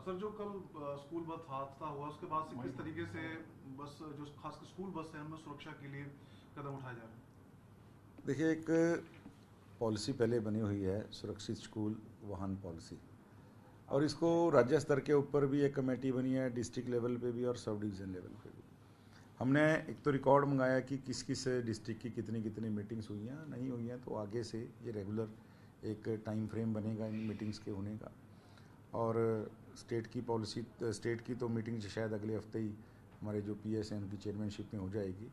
Sir जो कल school bus हादसा हुआ उसके बाद से किस तरीके से बस जो खासकर स्कूल बस है उनमें सुरक्षा के लिए कदम उठाए जा रहे हैं? देखिए, एक पॉलिसी पहले बनी हुई है सुरक्षित स्कूल वाहन पॉलिसी, और इसको राज्य स्तर के ऊपर भी एक कमेटी बनी है, डिस्ट्रिक्ट लेवल पे भी और सब डिवीज़न लेवल पे भी। हमने एक तो रिकॉर्ड मंगाया कि किस किस डिस्ट्रिक्ट की कितनी कितनी मीटिंग्स हुई हैं, नहीं हुई हैं, तो आगे से ये रेगुलर एक टाइम फ्रेम बनेगा इन मीटिंग्स के होने का। और स्टेट की पॉलिसी, स्टेट की तो मीटिंग शायद अगले हफ्ते ही हमारे जो पीएस हैं उनकी चेयरमैनशिप में हो जाएगी।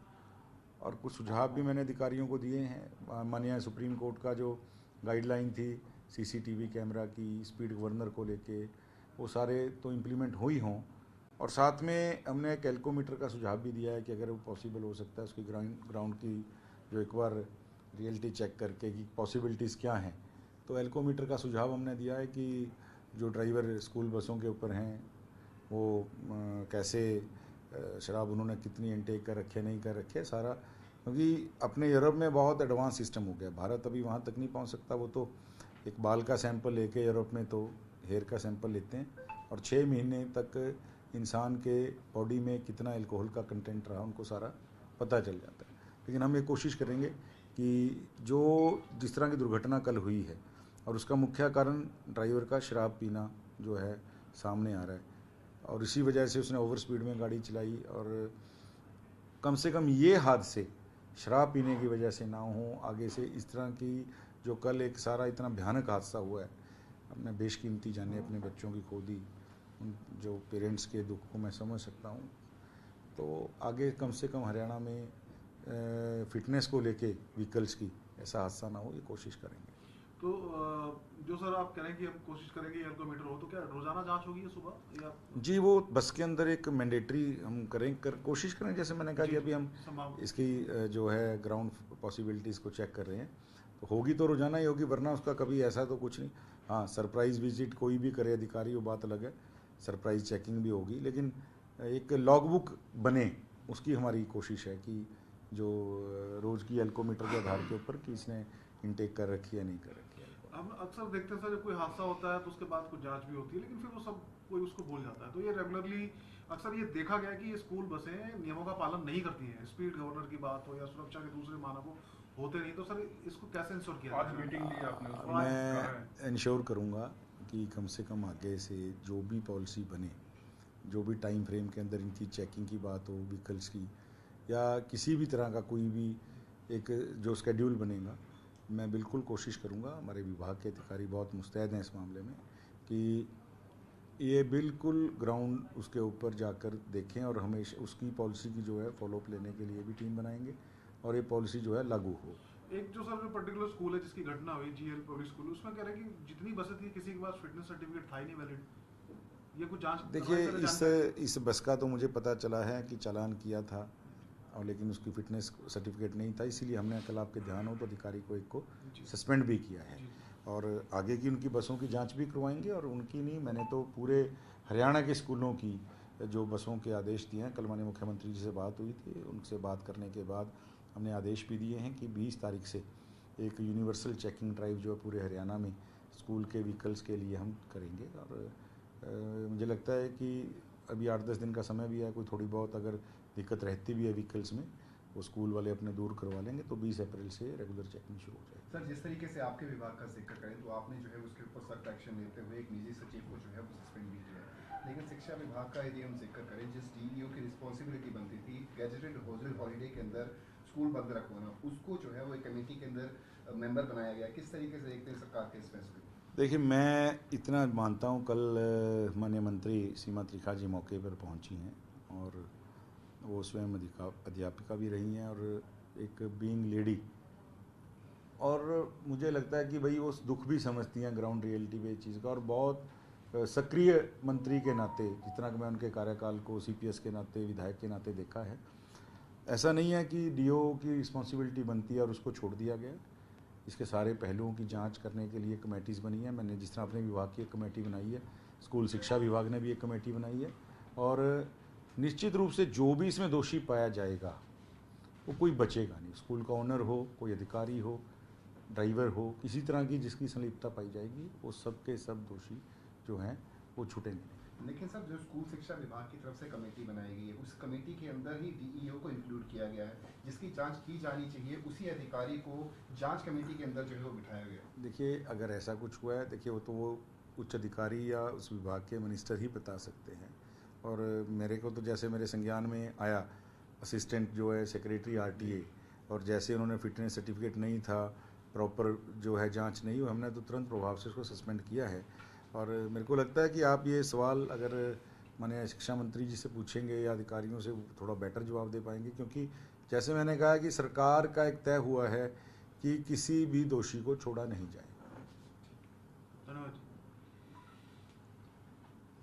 और कुछ सुझाव भी मैंने अधिकारियों को दिए हैं। माननीय सुप्रीम कोर्ट का जो गाइडलाइन थी सीसीटीवी कैमरा की, स्पीड गवर्नर को लेके, वो सारे तो इम्प्लीमेंट हो ही हों। और साथ में हमने कैलकोमीटर का सुझाव भी दिया है कि अगर वो पॉसिबल हो सकता है उसकी ग्राउंड की जो एक बार रियलिटी चेक करके कि पॉसिबिलिटीज़ क्या हैं, तो एल्कोमीटर का सुझाव हमने दिया है कि जो ड्राइवर स्कूल बसों के ऊपर हैं वो कैसे शराब उन्होंने कितनी इनटेक कर रखे नहीं कर रखे सारा, क्योंकि अपने यूरोप में बहुत एडवांस सिस्टम हो गया, भारत अभी वहाँ तक नहीं पहुँच सकता। वो तो एक बाल का सैंपल लेके यूरोप में तो हेयर का सैंपल लेते हैं और 6 महीने तक इंसान के बॉडी में कितना अल्कोहल का कंटेंट रहा उनको सारा पता चल जाता है। लेकिन हम ये कोशिश करेंगे कि जो जिस तरह की दुर्घटना कल हुई है और उसका मुख्य कारण ड्राइवर का शराब पीना जो है सामने आ रहा है, और इसी वजह से उसने ओवर स्पीड में गाड़ी चलाई, और कम से कम ये हादसे शराब पीने की वजह से ना हो आगे से। इस तरह की जो कल एक सारा इतना भयानक हादसा हुआ है, हमने बेशकीमती जाने अपने बच्चों की खो दी, उन जो पेरेंट्स के दुख को मैं समझ सकता हूँ। तो आगे कम से कम हरियाणा में फिटनेस को लेके व्हीकल्स की ऐसा हादसा ना हो, ये कोशिश करेंगे। तो जो सर आप कह रहे हैं कि हम कोशिश करेंगे एल्कोमीटर हो, तो क्या रोजाना जांच होगी ये सुबह या? जी, वो बस के अंदर एक मैंडेटरी हम कोशिश करें, जैसे मैंने कहा कि अभी हम इसकी जो है ग्राउंड पॉसिबिलिटीज़ को चेक कर रहे हैं, तो होगी तो रोजाना ही होगी, वरना उसका कभी ऐसा तो कुछ नहीं। हाँ, सरप्राइज़ विजिट कोई भी करे अधिकारी, वो बात अलग है, सरप्राइज चेकिंग भी होगी, लेकिन एक लॉगबुक बने उसकी हमारी कोशिश है कि जो रोज़ की एल्कोमीटर के आधार के ऊपर कि इसने इनटेक कर रखी है नहीं कर रखी है। हम अक्सर देखते हैं सर जब कोई हादसा होता है तो उसके बाद कुछ जांच भी होती है, लेकिन फिर वो सब कोई उसको भूल जाता है। तो ये रेगुलरली अक्सर ये देखा गया है कि ये स्कूल बसें नियमों का पालन नहीं करती हैं, स्पीड गवर्नर की बात हो या सुरक्षा के दूसरे मानकों होते नहीं। तो सर इसको कैसे इंश्योर किया आज मीटिंग ली आपने? मैं इंश्योर करूँगा कि कम से कम आगे से जो भी पॉलिसी बने, जो भी टाइम फ्रेम के अंदर इनकी चेकिंग की बात हो व्हीकल्स की, या किसी भी तरह का कोई भी एक जो शेड्यूल बनेगा, मैं बिल्कुल कोशिश करूँगा, हमारे विभाग के अधिकारी बहुत मुस्तैद हैं इस मामले में, कि ये बिल्कुल ग्राउंड उसके ऊपर जाकर देखें और हमेशा उसकी पॉलिसी की जो है फॉलोअप लेने के लिए भी टीम बनाएंगे और ये पॉलिसी जो है लागू हो। एक जो सर जो पर्टिकुलर स्कूल है जिसकी घटना हुई, जीएल पब्लिक स्कूल, उसमें कह रहे हैं कि जितनी बसें थी किसी के पास फिटनेस सर्टिफिकेट था ही नहीं वैलिड। ये कुछ जांच? देखिए, इस बस का तो मुझे पता चला है कि चालान किया था, और लेकिन उसकी फिटनेस सर्टिफिकेट नहीं था, इसीलिए हमने कल आपके ध्यान हो तो अधिकारी को एक को सस्पेंड भी किया है, और आगे की उनकी बसों की जांच भी करवाएंगे। और उनकी नहीं, मैंने तो पूरे हरियाणा के स्कूलों की जो बसों के आदेश दिए हैं, कल माननीय मुख्यमंत्री जी से बात हुई थी, उनसे बात करने के बाद हमने आदेश भी दिए हैं कि 20 तारीख से एक यूनिवर्सल चेकिंग ड्राइव जो है पूरे हरियाणा में स्कूल के व्हीकल्स के लिए हम करेंगे। और मुझे लगता है कि अभी 8-10 दिन का समय भी है, कोई थोड़ी बहुत अगर दिक्कत रहती भी है व्हीकल्स में, वो स्कूल वाले अपने दूर करवा लेंगे, तो 20 अप्रैल से रेगुलर चेकिंग शुरू हो जाएगी। सर, जिस तरीके से आपके विभाग का जिक्र करें तो आपने जो है उसके ऊपर सख्त एक्शन लेते हुए एक निजी सचिव को जो है वो सस्पेंड भी किया है, लेकिन शिक्षा विभाग का यदि हम जिक्र करें, जिस डीईओ की रिस्पॉन्सिबिलिटी बनती थी गैजेटेड हॉलिडे के अंदर स्कूल बंद रखवाना, उसको जो है वो एक कमेटी के अंदर मेंबर बनाया गया। किस तरीके से देखते हैं सरकार के इस फैसले को? देखिए, मैं इतना मानता हूँ, कल माननीय मंत्री सीमा त्रिखा जी मौके पर पहुँची हैं और वो स्वयं अध्यापिका भी रही हैं और एक बीइंग लेडी, और मुझे लगता है कि भाई वो दुख भी समझती हैं ग्राउंड रियलिटी पे चीज़ का, और बहुत सक्रिय मंत्री के नाते, जितना कि मैं उनके कार्यकाल को सीपीएस के नाते, विधायक के नाते देखा है, ऐसा नहीं है कि डीओ की रिस्पॉन्सिबिलिटी बनती है और उसको छोड़ दिया गया। इसके सारे पहलुओं की जांच करने के लिए कमेटीज़ बनी है। मैंने जिस तरह अपने विभाग की एक कमेटी बनाई है, स्कूल शिक्षा विभाग ने भी एक कमेटी बनाई है, और निश्चित रूप से जो भी इसमें दोषी पाया जाएगा वो कोई बचेगा नहीं। स्कूल का ओनर हो, कोई अधिकारी हो, ड्राइवर हो, किसी तरह की जिसकी संलिप्तता पाई जाएगी, वो सब के सब दोषी जो हैं वो छूटेंगे नहीं। लेकिन सर जो स्कूल शिक्षा विभाग की तरफ से कमेटी बनाई गई है उस कमेटी के अंदर ही डीईओ को इंक्लूड किया गया है, जिसकी जांच की जानी चाहिए उसी अधिकारी को जांच कमेटी के अंदर जो है वो बिठाया गया। देखिए अगर ऐसा कुछ हुआ है, देखिए वो तो वो उच्च अधिकारी या उस विभाग के मिनिस्टर ही बता सकते हैं। और मेरे को तो जैसे मेरे संज्ञान में आया असिस्टेंट जो है सेक्रेटरी आरटीए, और जैसे उन्होंने फिटनेस सर्टिफिकेट नहीं था, प्रॉपर जो है जांच नहीं हुई, हमने तो तुरंत प्रभाव से उसको सस्पेंड किया है। और मेरे को लगता है कि आप ये सवाल अगर माननीय शिक्षा मंत्री जी से पूछेंगे या अधिकारियों से थोड़ा बेटर जवाब दे पाएंगे, क्योंकि जैसे मैंने कहा कि सरकार का एक तय हुआ है कि किसी भी दोषी को छोड़ा नहीं जाए। धन्यवाद।